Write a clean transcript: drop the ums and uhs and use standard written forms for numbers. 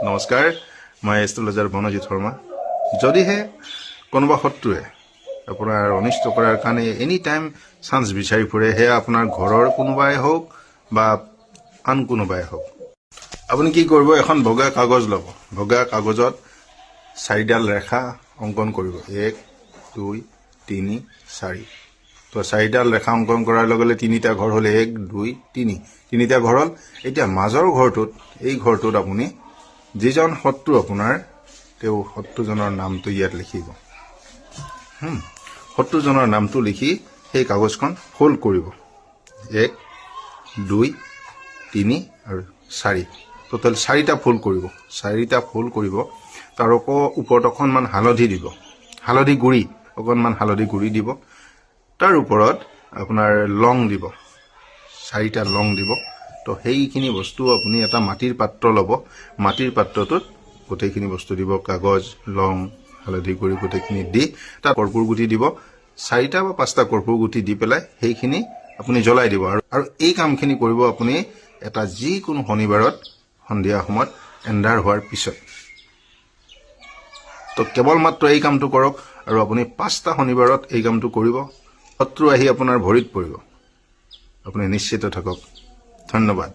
নমস্কাৰ, মই এষ্ট্ৰলজাৰ বনজিৎ শৰ্মা। যদিহে কোনোবা শত্ৰুৱে আপোনাৰ অনিষ্ট কৰাৰ কাৰণে এনি টাইম চান্স বিচাৰি ফুৰে, সেয়া আপোনাৰ ঘৰৰ কোনোবাই হওক বা আন কোনোবাই হওক, আপুনি কি কৰিব, এখন বগা কাগজ ল'ব। বগা কাগজত 4ডাল ৰেখা অংকন কৰিব, 1 2 3 4। তো 4ডাল ৰেখা অংকন কৰাৰ লগে লগে 3টা ঘৰ হ'ল, 1 2 3, 3টা ঘৰ হ'ল। এতিয়া মাজৰ ঘৰটোত, এই ঘৰটোত আপুনি যিজন শত্ৰু আপোনাৰ, তেওঁ শত্ৰুজনৰ নামটো ইয়াত লিখিব। শত্ৰুজনৰ নামটো লিখি সেই কাগজখন ফল্ড কৰিব, 1 2 3 আৰু 4, টোটেল 4টা ফল্ড কৰিব। 4টা ফল্ড কৰিব। তাৰ ওপৰত অকণমান হালধি দিব, হালধি গুড়ি, অকণমান হালধি গুড়ি দিব। তাৰ ওপৰত আপোনাৰ লং দিব, 4টা লং দিব। তো সেইখিনি বস্তু আপুনি এটা মাটিৰ পাত্ৰ ল'ব। মাটিৰ পাত্ৰটোত গোটেইখিনি বস্তু দিব, কাগজ, লং, হালধি গুড়ি গোটেইখিনি দি তাত কৰ্পূৰ গুটি দিব। 4টা বা 5টা কৰ্পূৰ গুটি দি পেলাই সেইখিনি আপুনি জ্বলাই দিব। আৰু এই কামখিনি কৰিব আপুনি এটা যিকোনো শনিবাৰত সন্ধিয়া সময়ত এন্ধাৰ হোৱাৰ পিছত। তো কেৱল মাত্ৰ এই কামটো কৰক, আৰু আপুনি 5টা শনিবাৰত এই কামটো কৰিব। শত্ৰু আহি আপোনাৰ ভৰিত পৰিব, আপুনি নিশ্চিত থাকক। ধন্যবাদ।